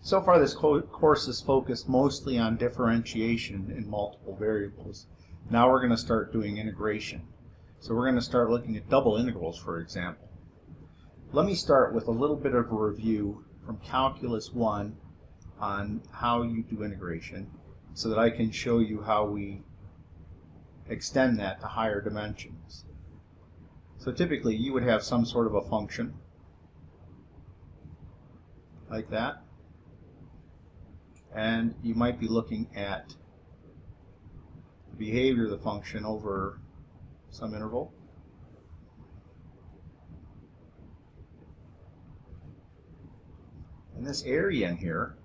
So far this course is focused mostly on differentiation in multiple variables. Now we're going to start doing integration. So we're going to start looking at double integrals, for example. Let me start with a little bit of a review from Calculus 1 on how you do integration so that I can show you how we extend that to higher dimensions. So typically you would have some sort of a function like that, and you might be looking at the behavior of the function over some interval. And this area in here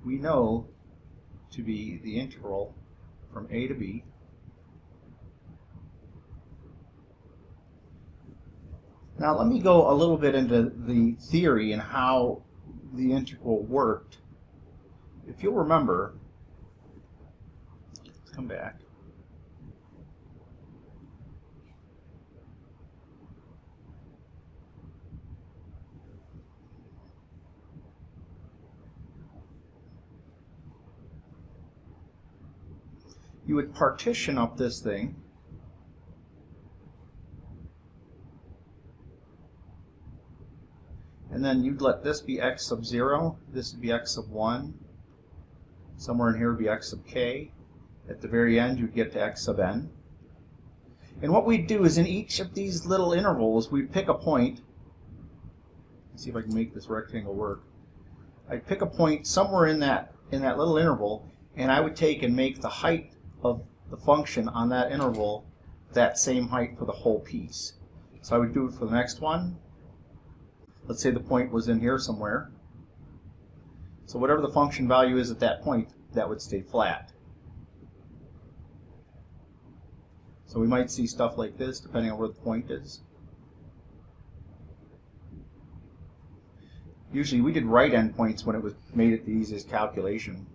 we know to be the integral from a to b Now let me go a little bit into the theory and how the integral worked. If you'll remember, let's come back. You would partition up this thing and then you'd let this be x sub 0, this would be x sub 1, somewhere in here would be x sub k. At the very end you'd get to x sub n. And what we'd do is in each of these little intervals we'd pick a point. Let's see if I can make this rectangle work. I'd pick a point somewhere in that little interval, and I would take and make the height of the function on that interval that same height for the whole piece. So I would do it for the next one. Let's say the point was in here somewhere. So whatever the function value is at that point, that would stay flat. So we might see stuff like this depending on where the point is. Usually we did right endpoints when it was made it the easiest calculation.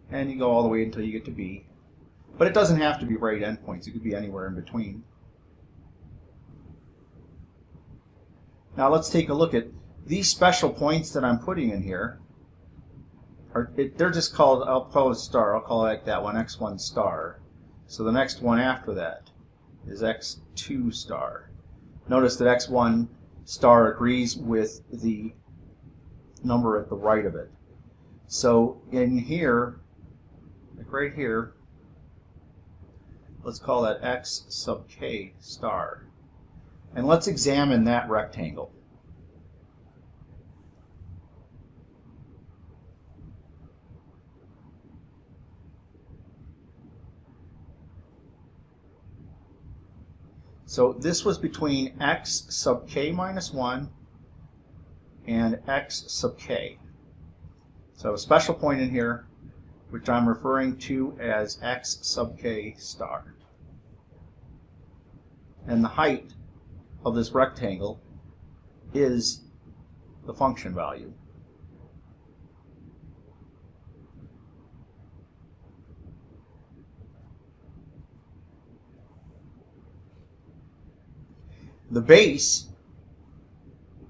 And you go all the way until you get to b. But it doesn't have to be right endpoints. It could be anywhere in between. Now let's take a look at these special points that I'm putting in here. They're just called, I'll call it a star. I'll call it like that one, x1 star. So the next one after that is x2 star. Notice that x1 star agrees with the number at the right of it. So in here, like right here, let's call that x sub k star. And let's examine that rectangle. So this was between x sub k minus 1 and x sub k. So a special point in here, which I'm referring to as x sub k star. And the height of this rectangle is the function value. The base,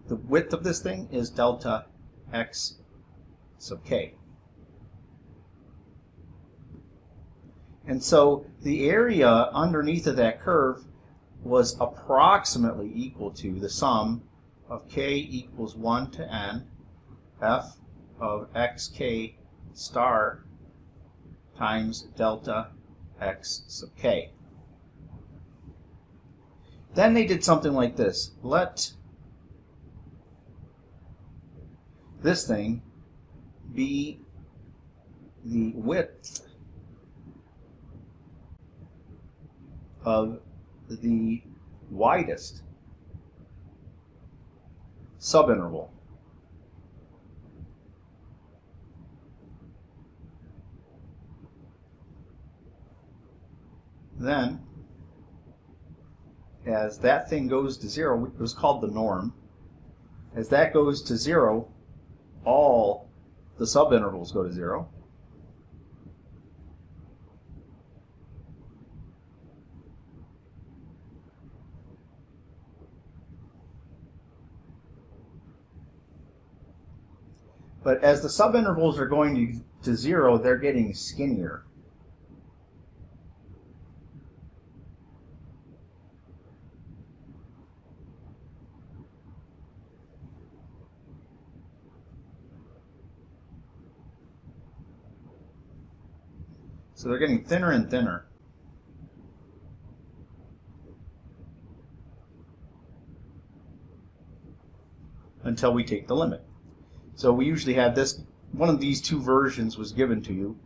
the width of this thing is delta x sub k. And so the area underneath of that curve was approximately equal to the sum of k equals 1 to n f of xk star times delta x sub k. Then they did something like this. Let this thing be the width of the widest subinterval. Then, as that thing goes to 0, it was called the norm. As that goes to 0, all the subintervals go to 0. But as the subintervals are going to 0, they're getting skinnier. So they're getting thinner and thinner. Until we take the limit. So we usually have this, one of these two versions was given to you.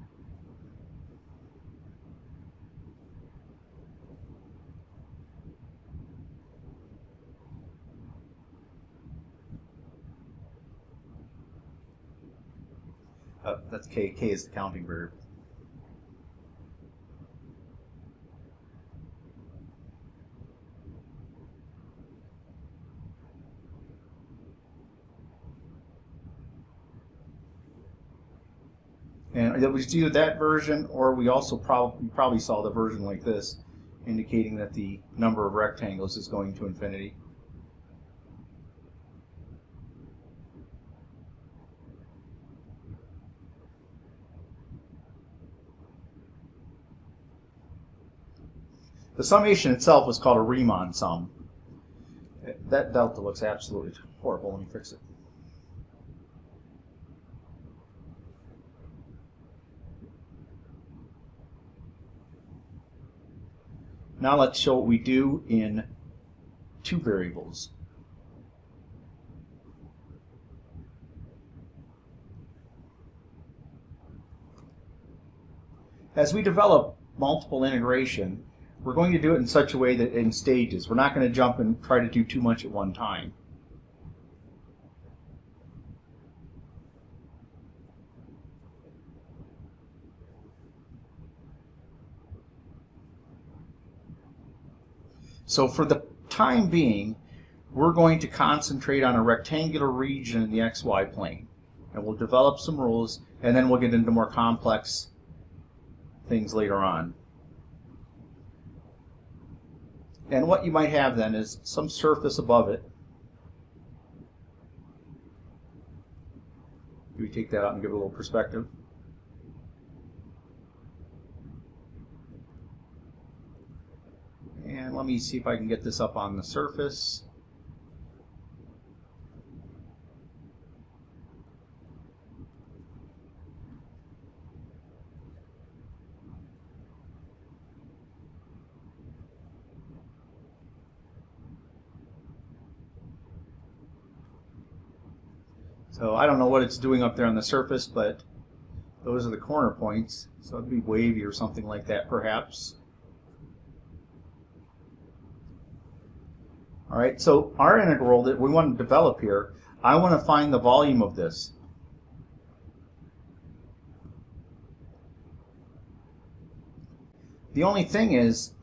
That's K. K is the counting variable. And it was either that version, or we also probably saw the version like this, indicating that the number of rectangles is going to infinity. The summation itself was called a Riemann sum. That delta looks absolutely horrible. Let me fix it. Now let's show what we do in two variables. As we develop multiple integration, we're going to do it in such a way that in stages. We're not going to jump and try to do too much at one time. So for the time being, we're going to concentrate on a rectangular region in the xy plane. And we'll develop some rules, and then we'll get into more complex things later on. And what you might have then is some surface above it. We take that out and give it a little perspective. And let me see if I can get this up on the surface. So I don't know what it's doing up there on the surface, but those are the corner points. So it'd be wavy or something like that, perhaps. All right, so our integral that we want to develop here, I want to find the volume of this. The only thing is,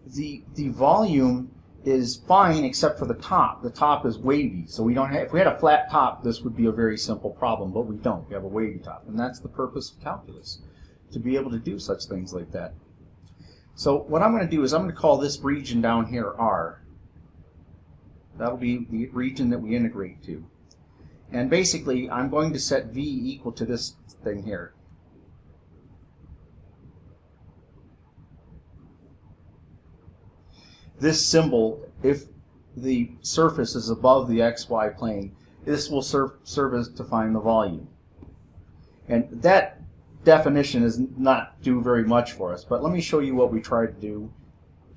the volume is fine except for the top. The top is wavy, so we don't have, if we had a flat top, this would be a very simple problem, but we don't. We have a wavy top, and that's the purpose of calculus, to be able to do such things like that. So what I'm going to do is I'm going to call this region down here R. That'll be the region that we integrate to. And basically, I'm going to set V equal to this thing here. This symbol, if the surface is above the xy plane, this will serve as to find the volume. And that definition is not do very much for us, but let me show you what we tried to do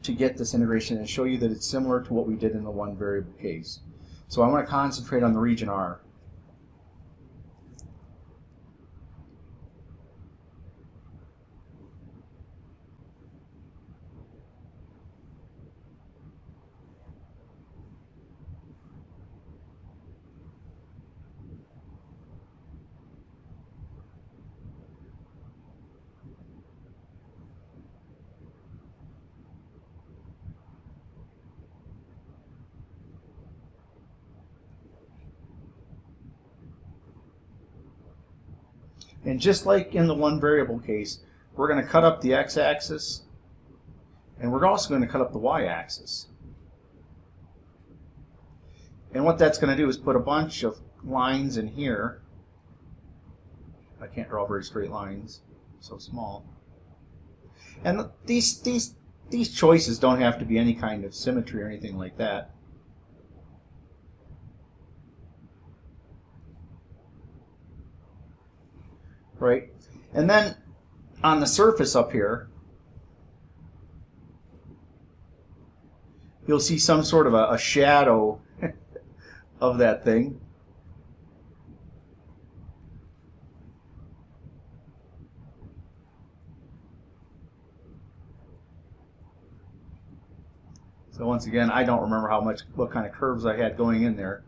to get this integration and show you that it's similar to what we did in the one variable case. So I want to concentrate on the region R. And just like in the one variable case, we're going to cut up the x-axis, and we're also going to cut up the y-axis. And what that's going to do is put a bunch of lines in here I can't draw very straight lines, so small. And these choices don't have to be any kind of symmetry or anything like that. Right? And then on the surface up here, you'll see some sort of a shadow of that thing. So once again, I don't remember what kind of curves I had going in there.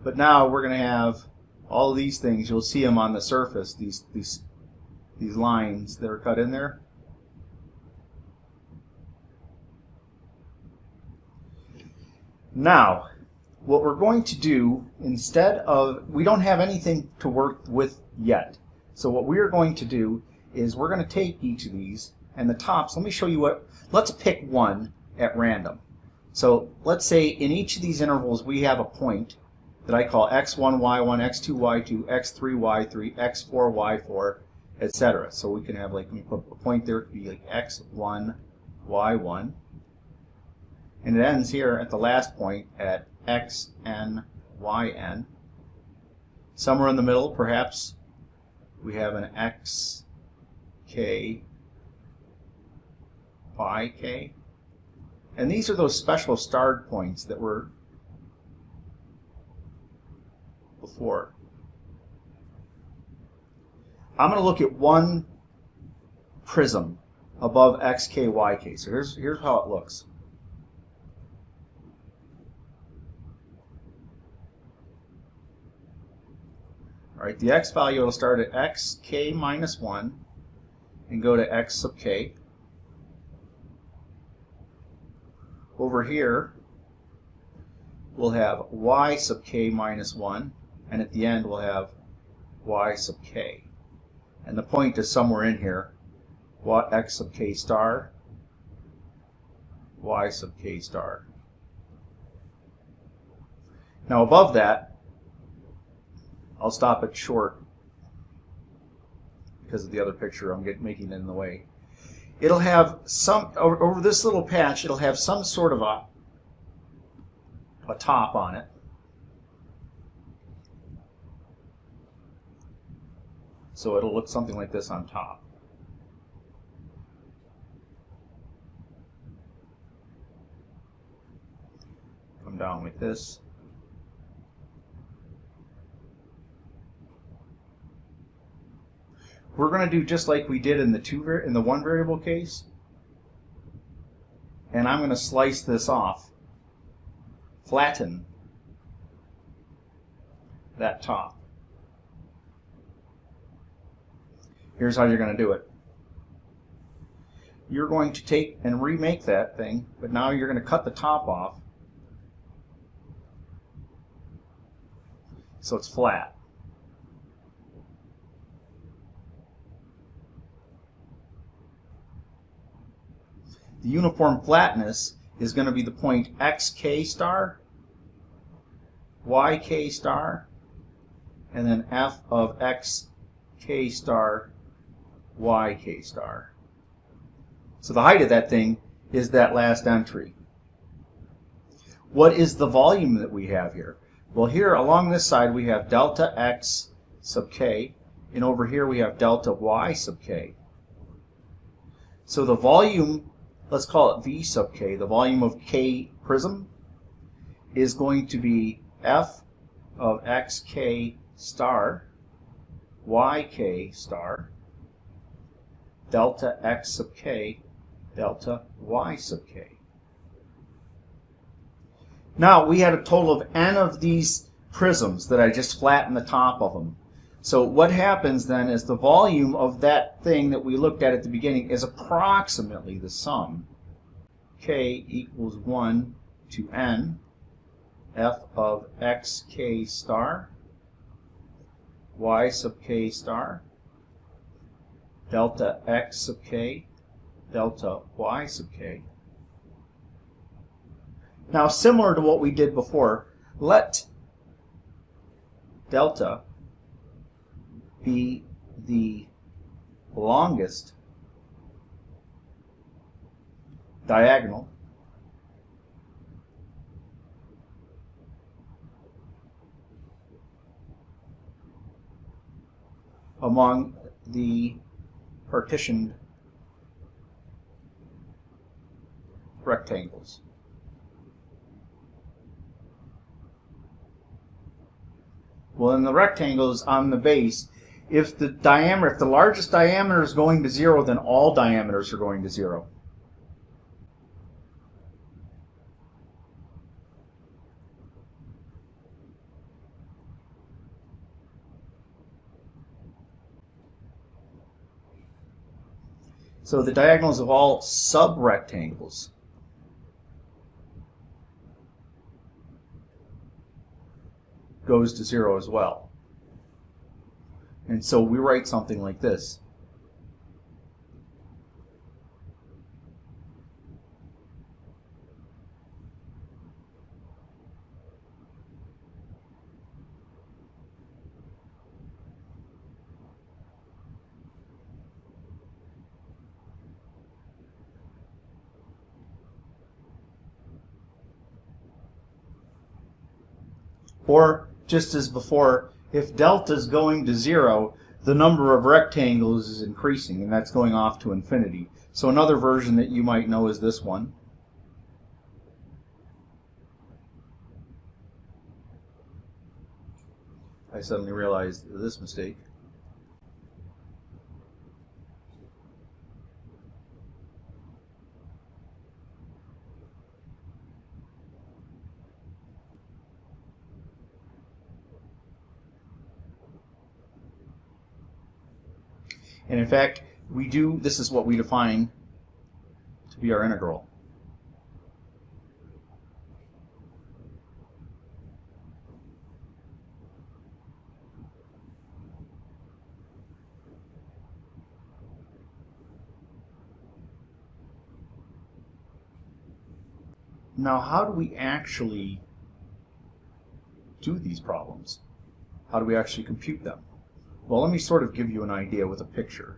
But now we're going to have all of these things. You'll see them on the surface, these lines that are cut in there. Now, what we're going to do, instead of, we don't have anything to work with yet. So what we are going to do is we're going to take each of these and the tops. Let me show you let's pick one at random. So let's say in each of these intervals we have a point that I call x1, y1, x2, y2, x3, y3, x4, y4, etc. So we can have, like, we put a point there, it could be like x1, y1. And it ends here at the last point at xn, yn. Somewhere in the middle, perhaps, we have an xk, yk. And these are those special starred points that were before. I'm going to look at one prism above xk, yk. So here's how it looks. All right, the x value will start at xk minus 1 and go to x sub k. Over here, we'll have y sub k minus 1, and at the end we'll have y sub k. And the point is somewhere in here, x sub k star, y sub k star. Now above that, I'll stop it short because of the other picture I'm making it in the way. It'll have some, over this little patch, it'll have some sort of a top on it. So it'll look something like this on top. Come down like this. We're going to do just like we did in the one variable case, and I'm going to slice this off, flatten that top. Here's how you're going to do it. You're going to take and remake that thing, but now you're going to cut the top off so it's flat. The uniform flatness is going to be the point xk star, yk star, and then f of xk star, yk star. So the height of that thing is that last entry. What is the volume that we have here? Well, here along this side we have delta x sub k, and over here we have delta y sub k. So the volume, let's call it V sub k, the volume of K prism, is going to be F of xk star, yk star, delta x sub k, delta y sub k. Now we had a total of n of these prisms that I just flattened the top of them. So what happens then is the volume of that thing that we looked at the beginning is approximately the sum k equals 1 to n f of xk star, y sub k star, delta x sub k, delta y sub k. Now, similar to what we did before, let delta be the longest diagonal among the partitioned rectangles. Well, in the rectangles on the base, if the largest diameter is going to 0, then all diameters are going to 0. So the diagonals of all subrectangles goes to 0 as well. And so we write something like this. Or, just as before, if delta is going to 0, the number of rectangles is increasing, and that's going off to infinity. So another version that you might know is this one. I suddenly realized this mistake. And in fact, this is what we define to be our integral. Now, how do we actually do these problems? How do we actually compute them? Well, let me sort of give you an idea with a picture.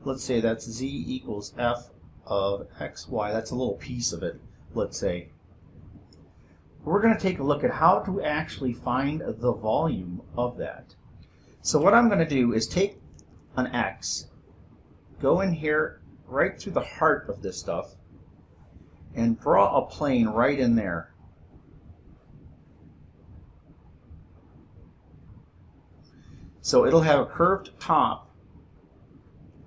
Let's say that's z equals f of xy. That's a little piece of it, let's say. We're going to take a look at how to actually find the volume of that. So what I'm going to do is take an x, go in here right through the heart of this stuff, and draw a plane right in there. So it'll have a curved top,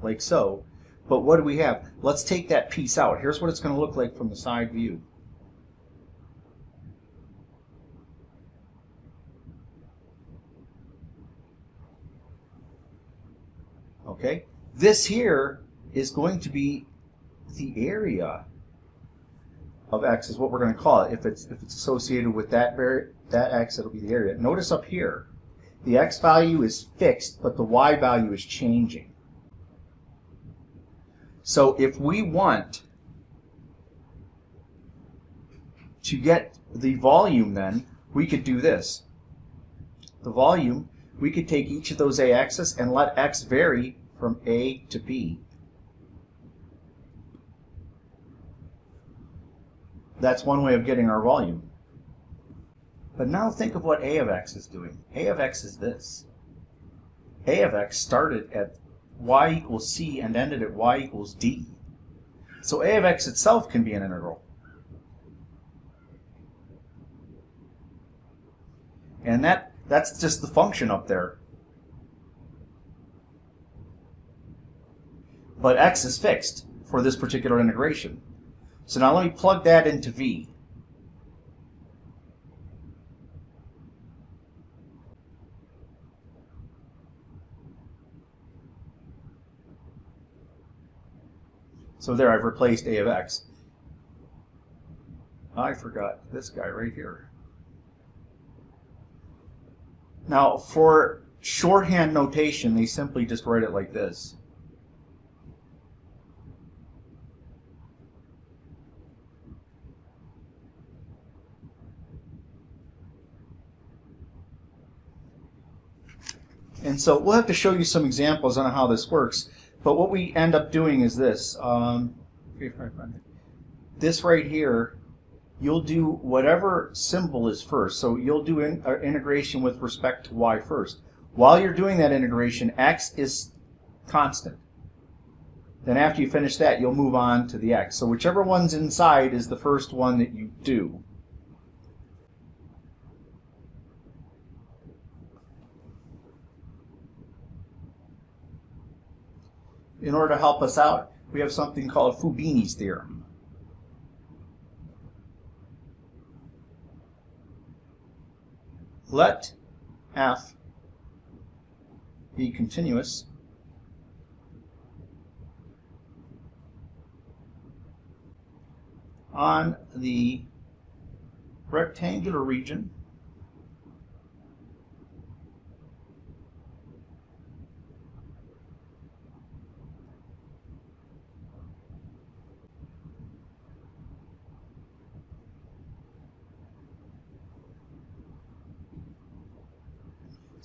like so. But what do we have? Let's take that piece out. Here's what it's going to look like from the side view. Okay? This here is going to be the area of x, is what we're going to call it. If it's associated with that x, it'll be the area. Notice up here, the x value is fixed, but the y value is changing. So if we want to get the volume, then we could do this. The volume, we could take each of those a-axis and let x vary from a to b. That's one way of getting our volume. But now think of what a of x is doing. A of x is this. A of x started at y equals c and ended at y equals d. So a of x itself can be an integral. And that's just the function up there. but x is fixed for this particular integration. So now let me plug that into v. So there, I've replaced a of x. I forgot this guy right here. Now, for shorthand notation, they simply just write it like this. And so we'll have to show you some examples on how this works. But what we end up doing is this. This right here, you'll do whatever symbol is first. So you'll do integration with respect to y first. While you're doing that integration, x is constant. Then after you finish that, you'll move on to the x. So whichever one's inside is the first one that you do. In order to help us out, we have something called Fubini's theorem. Let f be continuous on the rectangular region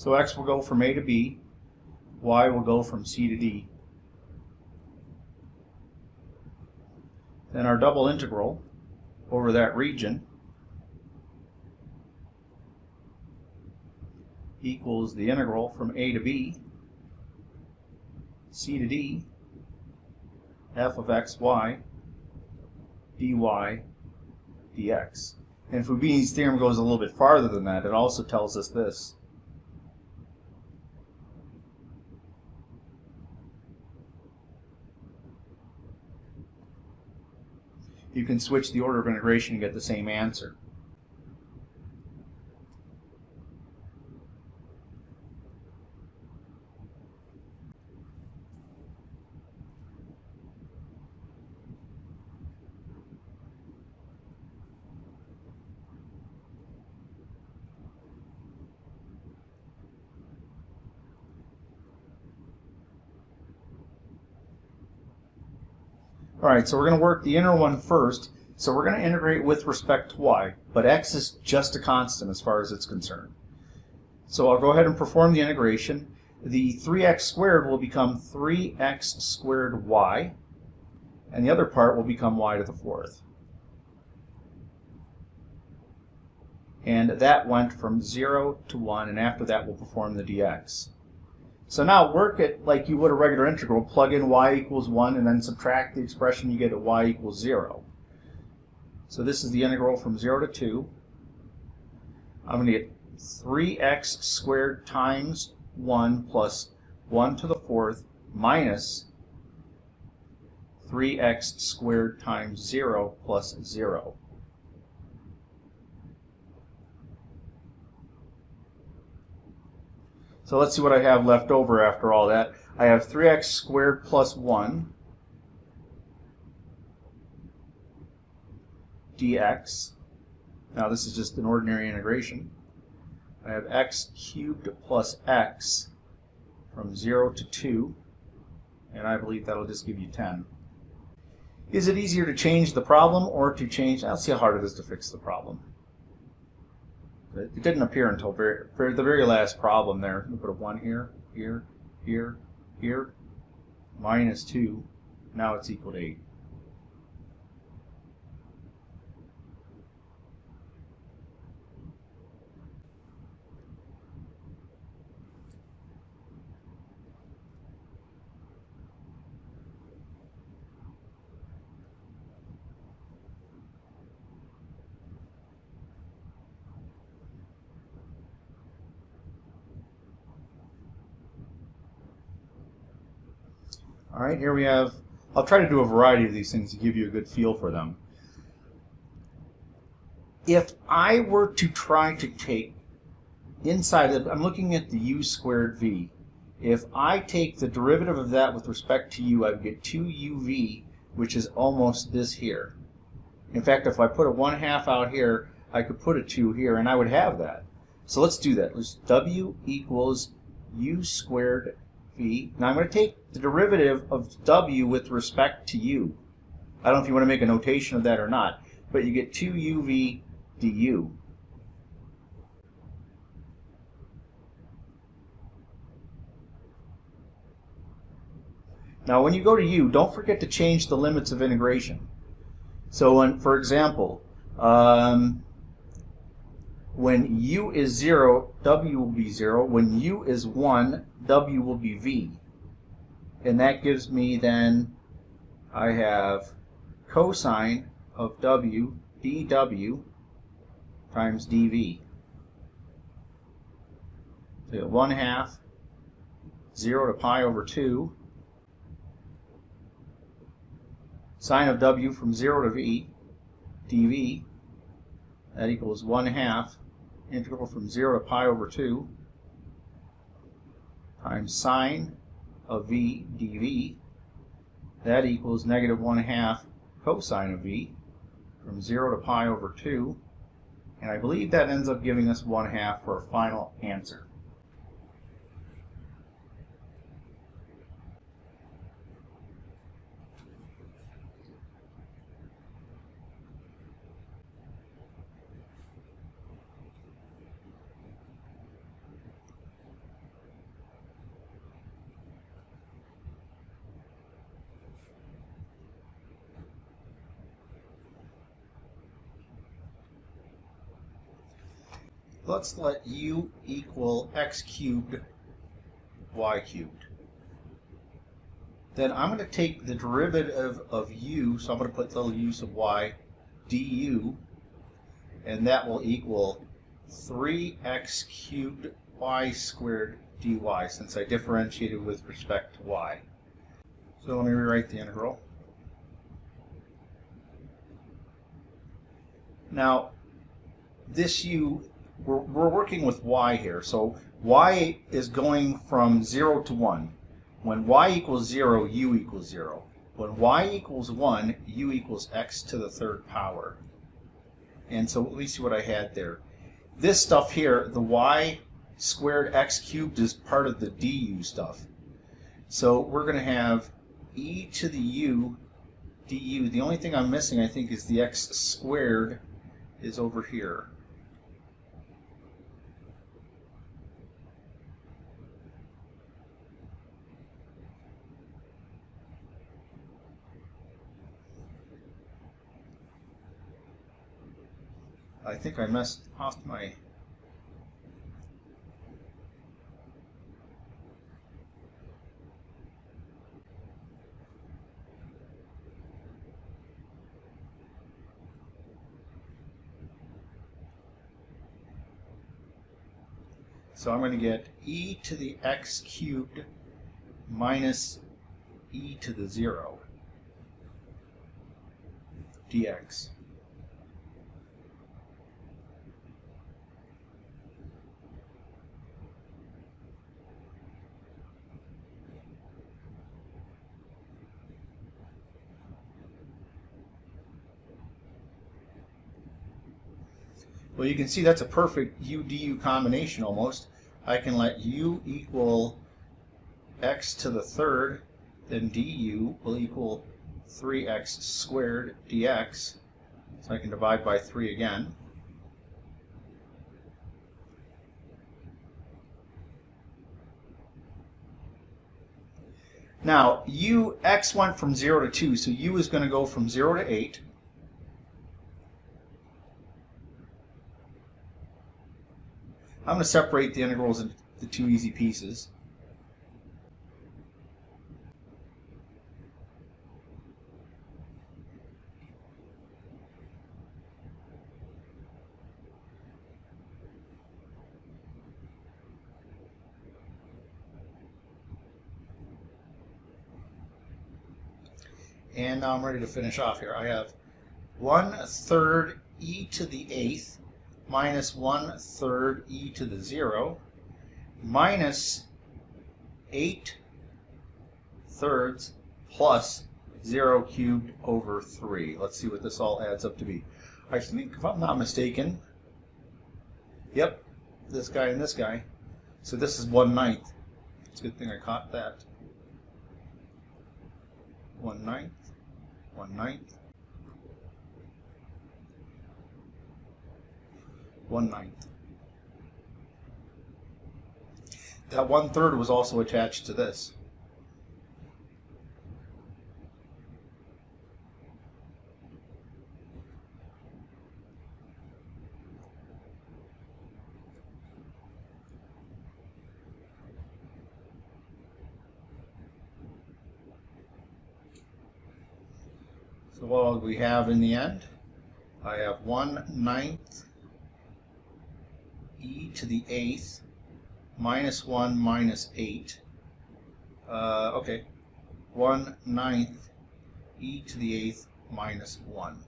So x will go from a to b, y will go from c to d. Then our double integral over that region equals the integral from a to b, c to d, f of x, y, dy, dx. And Fubini's theorem goes a little bit farther than that. It also tells us this. You can switch the order of integration and get the same answer. All right, so we're going to work the inner one first. So we're going to integrate with respect to y, but x is just a constant as far as it's concerned. So I'll go ahead and perform the integration. The 3x squared will become 3x squared y, and the other part will become y to the fourth. And that went from 0 to 1, and after that we'll perform the dx. So now work it like you would a regular integral. Plug in y equals 1 and then subtract the expression you get at y equals 0. So this is the integral from 0 to 2. I'm going to get 3x squared times 1 plus 1 to the fourth minus 3x squared times 0 plus 0. So let's see what I have left over after all that. I have 3x squared plus 1 dx. Now this is just an ordinary integration. I have x cubed plus x from 0 to 2, and I believe that'll just give you 10. Is it easier to change the problem or to change? Let's see how hard it is to fix the problem. It didn't appear until the very last problem there. We put a 1 here, here, here, here, minus 2. Now it's equal to 8. All right, here we have, I'll try to do a variety of these things to give you a good feel for them. If I were to try to take inside of, I'm looking at the u squared v. If I take the derivative of that with respect to u, I would get 2uv, which is almost this here. In fact, if I put a 1/2 out here, I could put a 2 here, and I would have that. So let's do that. Let's w equals u squared v. Now I'm going to take the derivative of w with respect to u. I don't know if you want to make a notation of that or not, but you get 2uv du. Now when you go to u, don't forget to change the limits of integration. So when, for example, when u is 0, w will be 0. When u is 1, w will be v. And that gives me then, I have cosine of w dw times dv. So you get 1/2, 0 to pi over 2, sine of w from 0 to v, dv, that equals 1/2 integral from 0 to pi over 2 times sine of v dv, that equals negative 1/2 cosine of v from 0 to pi over 2, and I believe that ends up giving us 1/2 for a final answer. Let's let u equal x cubed y cubed. Then I'm going to take the derivative of u, so I'm going to put little u sub y, du, and that will equal 3x cubed y squared dy, since I differentiated with respect to y. So let me rewrite the integral. Now, this u, we're working with y here, so y is going from 0 to 1. When y equals 0, u equals 0. When y equals 1, u equals x to the third power. And so let me see what I had there. This stuff here, the y squared x cubed, is part of the du stuff. So we're going to have e to the u du. The only thing I'm missing, I think, is the x squared is over here. I think I messed off my... So I'm going to get e to the x cubed minus e to the 0 dx. Well, you can see that's a perfect u-du combination almost. I can let u equal x to the third, then du will equal 3x squared dx. So I can divide by 3 again. Now, x went from 0 to 2, so u is going to go from 0 to 8. I'm going to separate the integrals into the two easy pieces. And now I'm ready to finish off here. I have 1/3 e to the 8th minus 1/3 e to the 0 minus 8/3 plus 0 cubed over 3. Let's see what this all adds up to be. I think, if I'm not mistaken, yep, this guy and this guy. So this is 1/9. It's a good thing I caught that. 1/9, 1/9, 1/9. That 1/3 was also attached to this. So what do we have in the end? I have 1/9 e to the 8th minus 1 minus 8. Okay, 1/9 e to the 8th minus 1.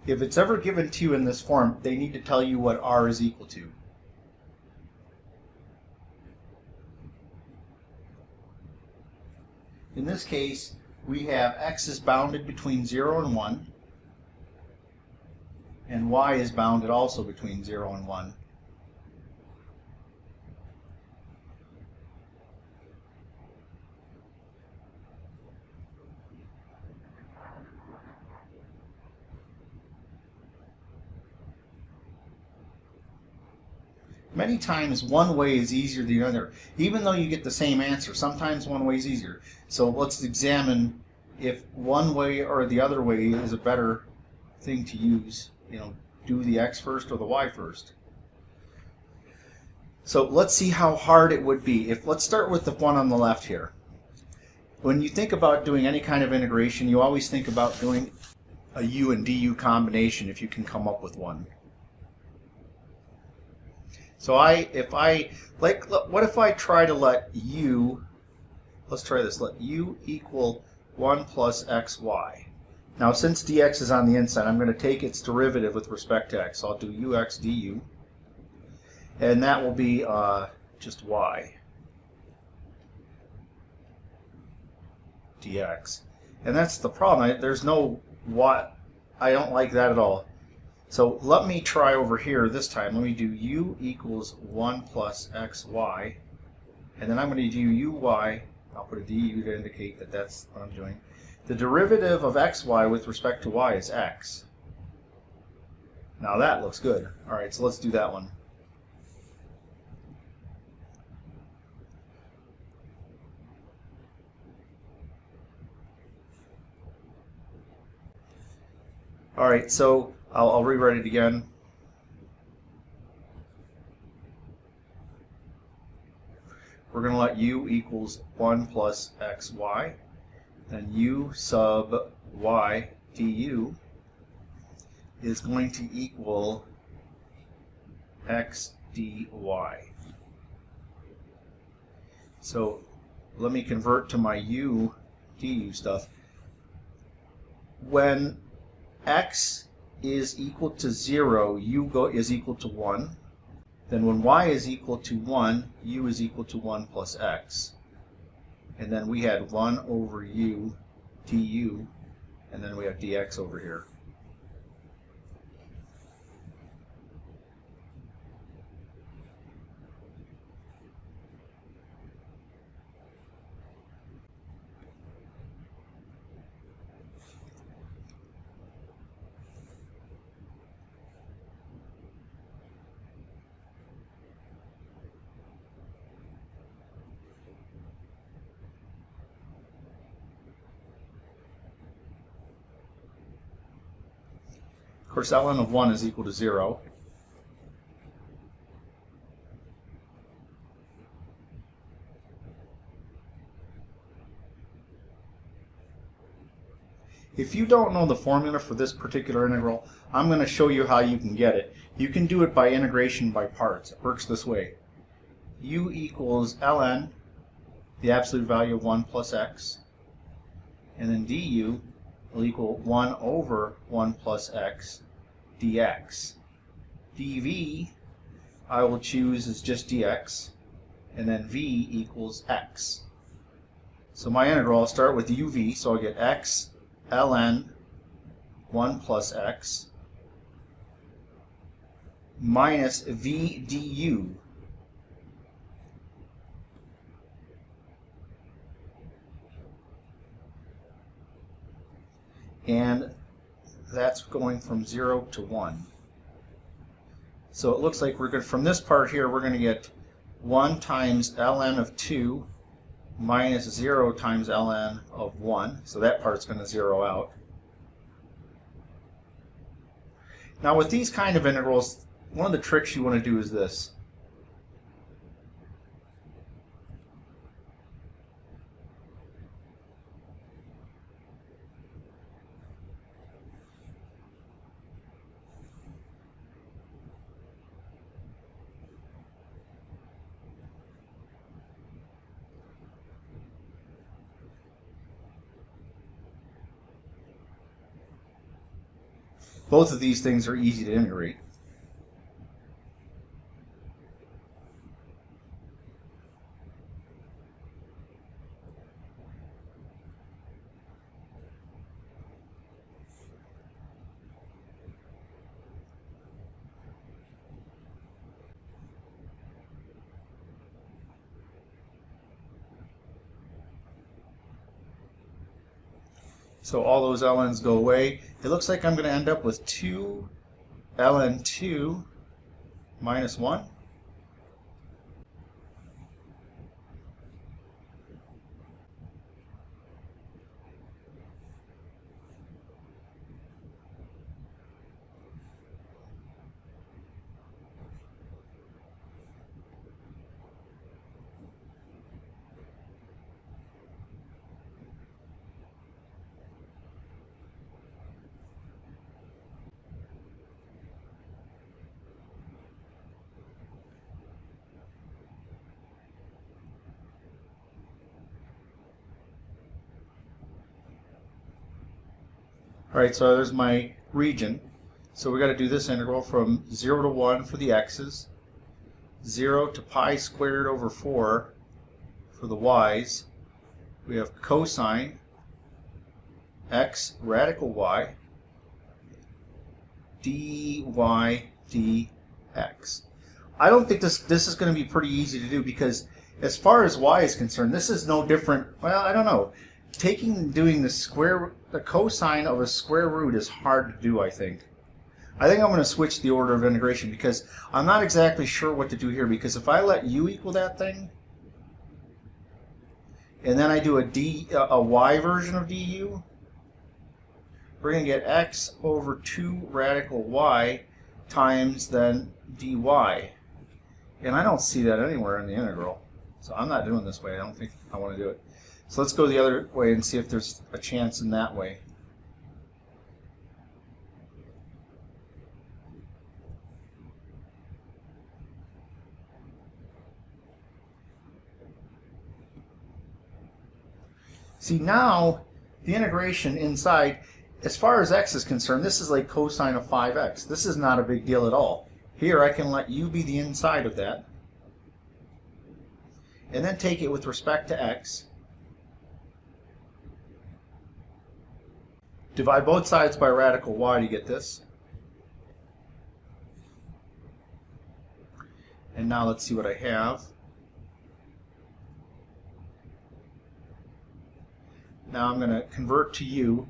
If it's ever given to you in this form, they need to tell you what r is equal to. In this case, we have x is bounded between 0 and 1, and y is bounded also between 0 and 1. Many times one way is easier than the other. Even though you get the same answer, sometimes one way is easier. So let's examine if one way or the other way is a better thing to use. You know, do the x first or the y first. So let's see how hard it would be. Let's start with the one on the left here. When you think about doing any kind of integration, you always think about doing a u and du combination if you can come up with one. So what if I try to let u, let's try this, let u equal 1 plus xy. Now since dx is on the inside, I'm going to take its derivative with respect to x. So I'll do ux du, and that will be just y dx. And that's the problem. There's no y. I don't like that at all. So let me try over here this time. Let me do u equals 1 plus xy, and then I'm going to do uy. I'll put a du to indicate that that's what I'm doing. The derivative of xy with respect to y is x. Now that looks good. All right, so let's do that one. All right, so I'll rewrite it again. We're going to let u equals 1 plus xy. Then u sub y du is going to equal x dy. So let me convert to my u du stuff. When x is equal to 0, u is equal to 1. Then when y is equal to 1, u is equal to 1 plus x. And then we had 1 over u du, and then we have dx over here. Of course, ln of 1 is equal to 0. If you don't know the formula for this particular integral, I'm going to show you how you can get it. You can do it by integration by parts. It works this way. U equals ln, the absolute value of 1 plus x, and then du will equal 1 over 1 plus x dx. dv I will choose as just dx, and then v equals x. So my integral, I'll start with uv, so I'll get x ln 1 plus x minus v du. And that's going from 0 to 1. So it looks like we're good. From this part here, we're going to get 1 times ln of 2 minus 0 times ln of 1. So that part's going to zero out. Now with these kind of integrals, one of the tricks you want to do is this. Both of these things are easy to integrate. So all those ln's go away. It looks like I'm going to end up with 2 ln 2 minus 1. Alright, so there's my region. So we got to do this integral from 0 to 1 for the x's, 0 to pi squared over 4 for the y's. We have cosine x radical y dy dx. I don't think this is going to be pretty easy to do, because as far as y is concerned, this is no different. Well, I don't know. Doing the cosine of a square root is hard to do, I think. I'm going to switch the order of integration, because I'm not exactly sure what to do here, because if I let u equal that thing, and then I do a y version of du, we're going to get x over 2 radical y times then dy. And I don't see that anywhere in the integral. So I'm not doing this way. I don't think I want to do it. So let's go the other way and see if there's a chance in that way. See, now the integration inside, as far as x is concerned, this is like cosine of 5x. This is not a big deal at all. Here I can let u be the inside of that, and then take it with respect to x. Divide both sides by radical y to get this. And now let's see what I have. Now I'm going to convert to u.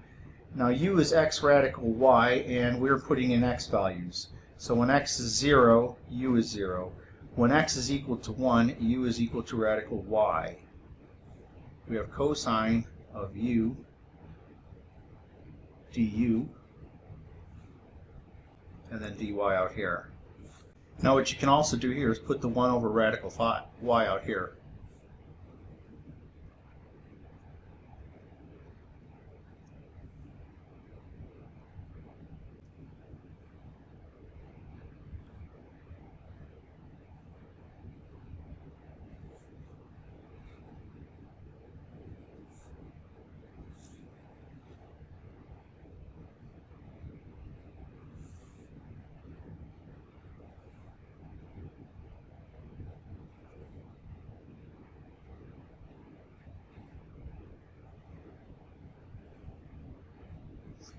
Now u is x radical y, and we're putting in x values. So when x is 0, u is 0. When x is equal to 1, u is equal to radical y. We have cosine of u du, and then dy out here. Now what you can also do here is put the 1 over radical y out here.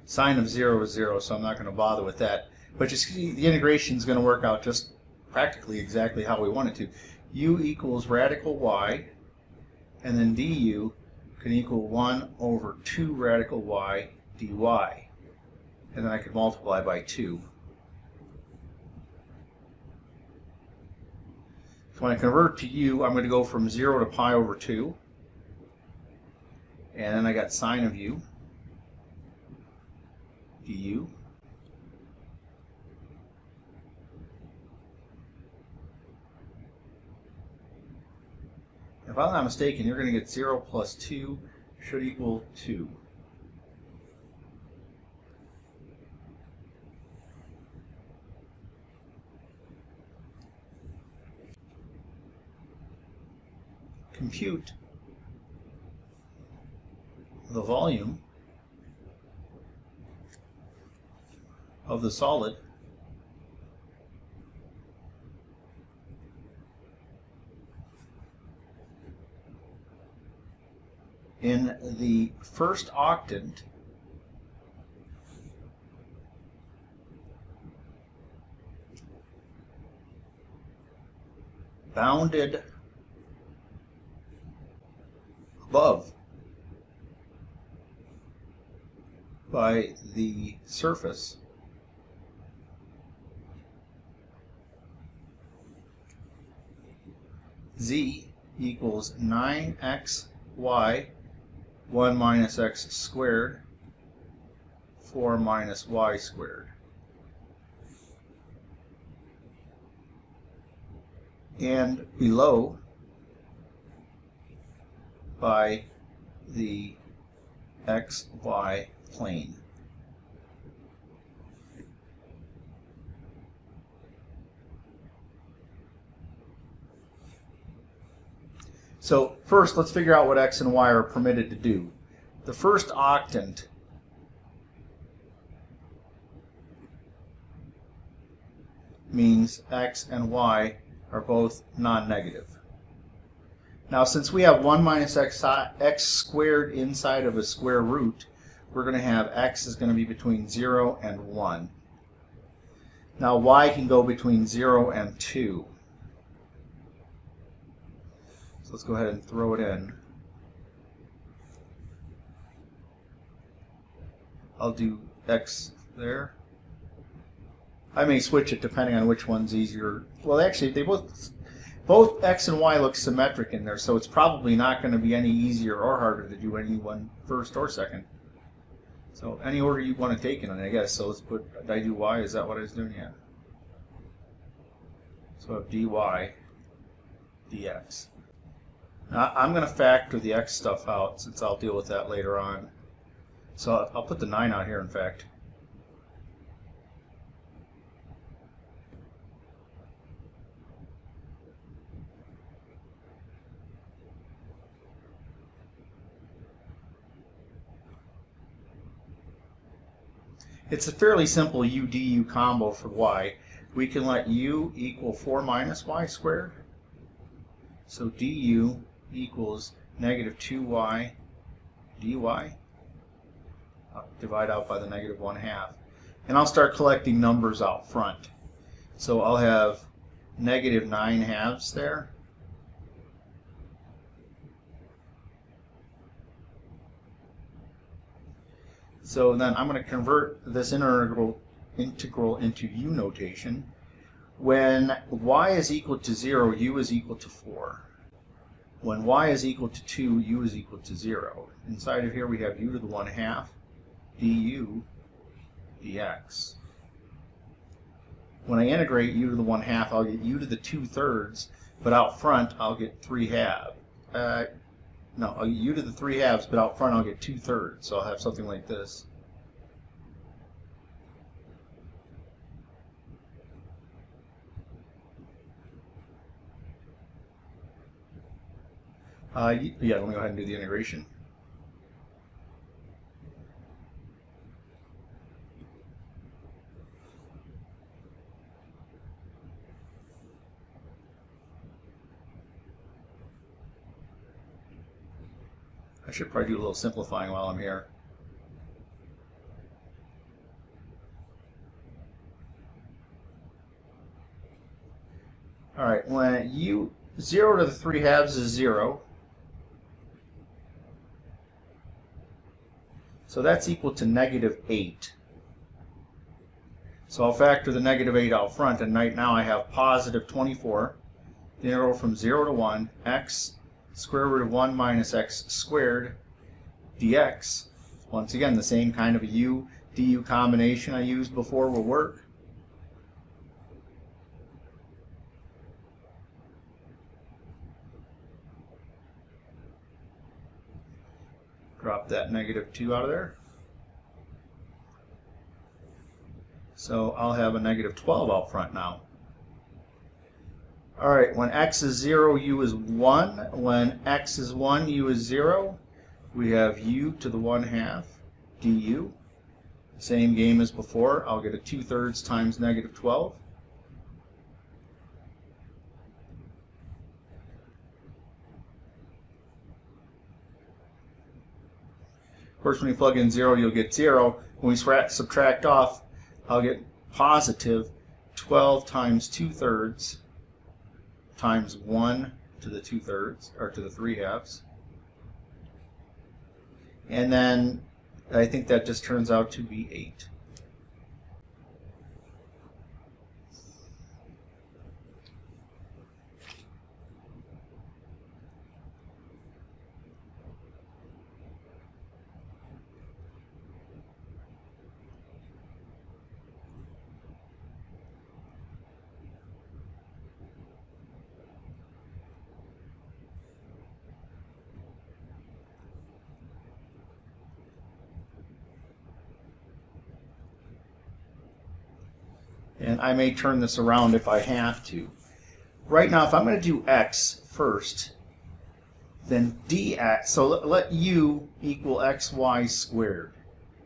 Sine of 0 is 0, so I'm not going to bother with that. But you see, the integration is going to work out just practically exactly how we want it to. U equals radical y, and then du can equal 1 over 2 radical y dy. And then I could multiply by 2. So when I convert to u, I'm going to go from 0 to pi over 2. And then I got sine of u du. If I'm not mistaken, you're going to get 0 plus 2 should equal 2. Compute the volume of the solid in the first octant bounded above by the surface z equals 9xy 1 minus x squared 4 minus y squared. And below by the xy plane. So first, let's figure out what x and y are permitted to do. The first octant means x and y are both non-negative. Now, since we have 1 minus x squared inside of a square root, we're going to have x is going to be between 0 and 1. Now, y can go between 0 and 2. So let's go ahead and throw it in. I'll do x there. I may switch it depending on which one's easier. Well, actually, they both x and y look symmetric in there, so it's probably not going to be any easier or harder to do any one first or second. So any order you want to take in it, I guess. So let's put, did I do y? Is that what I was doing? Yeah. So I have dy dx. Now I'm going to factor the x stuff out since I'll deal with that later on. So I'll put the 9 out here, in fact. It's a fairly simple u du combo for y. We can let u equal 4 minus y squared. So du equals negative 2y dy. I'll divide out by the negative 1/2. And I'll start collecting numbers out front. So I'll have negative 9/2 there. So then I'm going to convert this integral into u notation. When y is equal to 0, u is equal to 4. When y is equal to 2, u is equal to 0. Inside of here we have u to the 1/2 du dx. When I integrate u to the 1/2, I'll get u to the 2/3, but out front I'll get 3/2. No, I'll get u to the 3/2, but out front I'll get 2/3. So I'll have something like this. Yeah, let me go ahead and do the integration. I should probably do a little simplifying while I'm here. All right, when 0 to the 3 halves is 0. So that's equal to -8. So I'll factor the -8 out front, and right now I have positive 24. The integral from 0 to 1, x square root of 1 minus x squared dx. Once again, the same kind of a u du combination I used before will work. Drop that -2 out of there. So I'll have a -12 out front now. All right, when x is 0, u is 1. When x is 1, u is 0. We have u to the 1/2 du. Same game as before. I'll get a 2/3 times -12. Of course, when you plug in 0, you'll get 0. When we subtract off, I'll get positive 12 times 2/3 times 1 to the 2/3, or to the 3/2. And then I think that just turns out to be 8. And I may turn this around if I have to. Right now, if I'm going to do x first, then dx, so let u equal xy squared.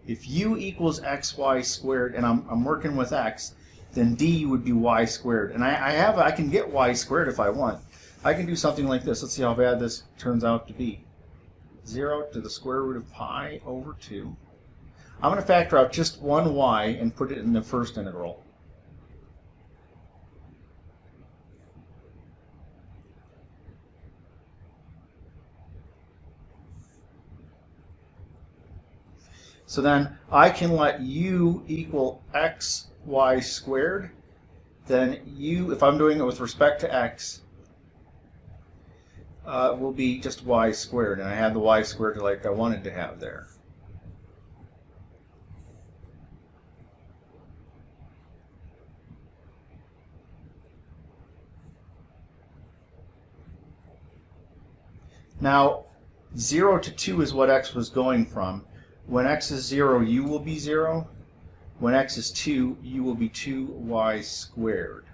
If u equals xy squared, and I'm working with x, then du would be y squared. And I can get y squared if I want. I can do something like this. Let's see how bad this turns out to be. 0 to the square root of pi over 2. I'm going to factor out just one y and put it in the first integral. So then I can let u equal xy squared. Then u, if I'm doing it with respect to x, will be just y squared. And I have the y squared like I wanted to have there. Now, 0 to 2 is what x was going from. When x is 0, u will be 0. When x is 2, u will be 2y squared.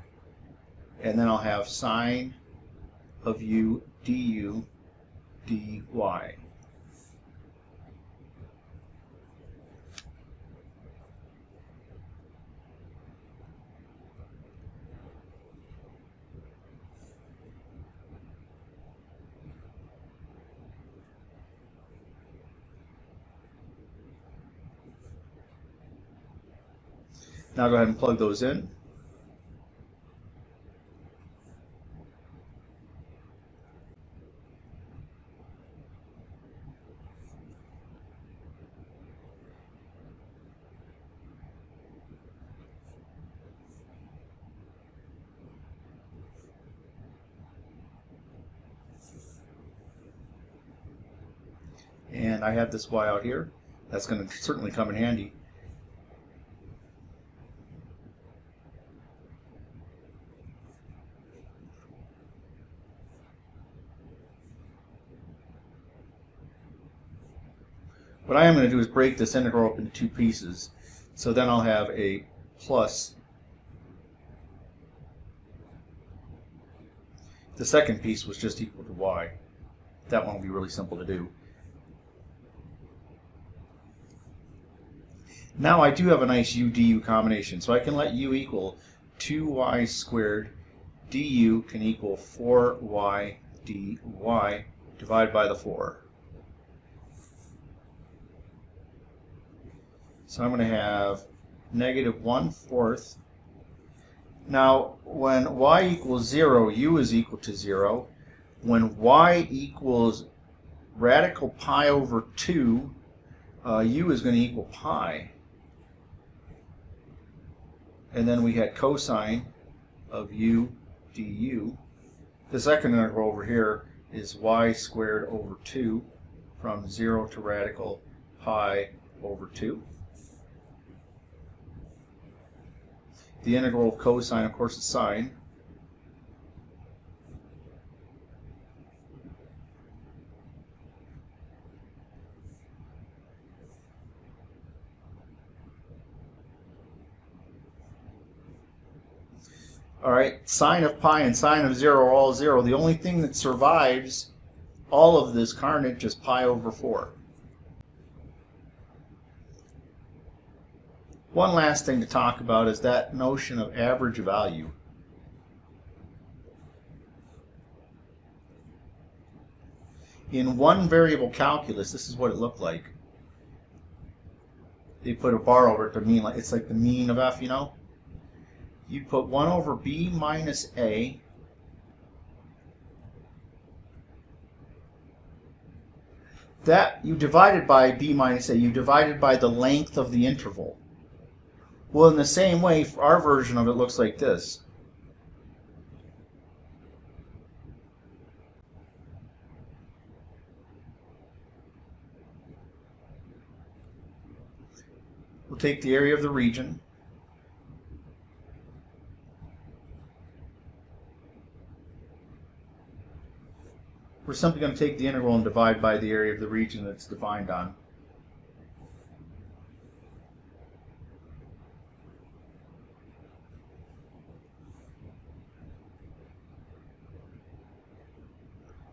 And then I'll have sine of u du dy. Now go ahead and plug those in. And I have this y out here. That's going to certainly come in handy. What I am going to do is break this integral up into two pieces. So then I'll have a plus. The second piece was just equal to y. That one will be really simple to do. Now I do have a nice u du combination, so I can let u equal 2y squared. Du can equal 4y dy divided by the 4. So I'm going to have -1/4 Now, when y equals 0, u is equal to 0. When y equals radical pi over 2, u is going to equal pi. And then we had cosine of u du. The second integral over here is y squared over 2 from 0 to radical pi over 2. The integral of cosine, of course, is sine. Alright, sine of pi and sine of 0 are all 0. The only thing that survives all of this carnage is pi over 4. One last thing to talk about is that notion of average value. In one variable calculus, this is what it looked like. They put a bar over it to mean, like it's like the mean of f, you know? You put 1 over b minus a that you divided by b minus a, you divided by the length of the interval. Well, in the same way, our version of it looks like this. We'll take the area of the region. We're simply going to take the integral and divide by the area of the region that's defined on.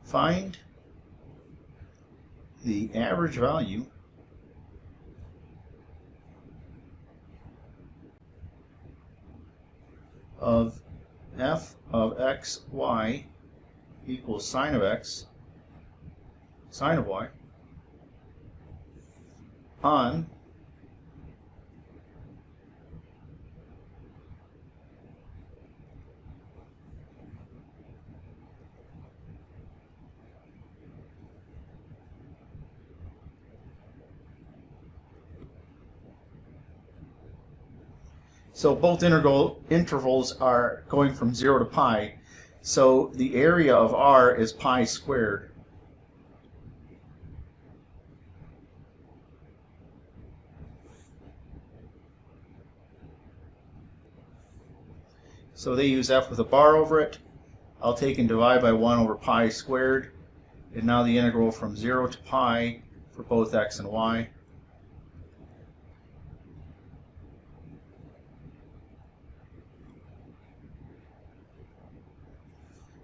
Find the average value of f of x, y equals sine of x, sine of y, on so both intervals are going from 0 to pi. So the area of R is pi squared. So they use f with a bar over it. I'll take and divide by 1 over pi squared. And now the integral from 0 to pi for both x and y.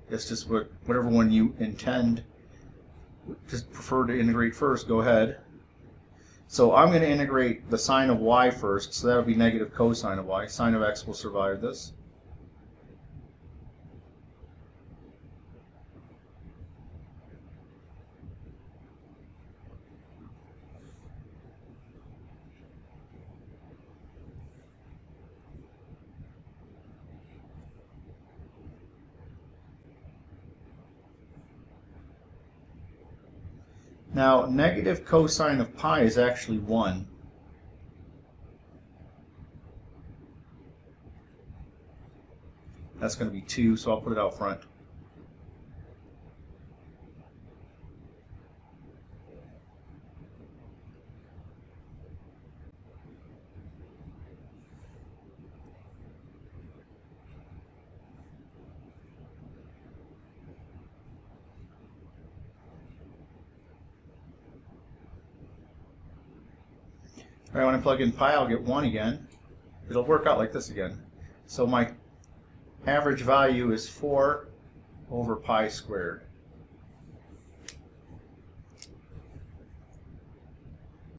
It's just whatever one you intend. Just prefer to integrate first, go ahead. So I'm going to integrate the sine of y first, so that would be negative cosine of y. Sine of x will survive this. Now, negative cosine of pi is actually 1. That's going to be 2, so I'll put it out front. All right, when I plug in pi, I'll get 1 again. It'll work out like this again. So my average value is 4 over pi squared.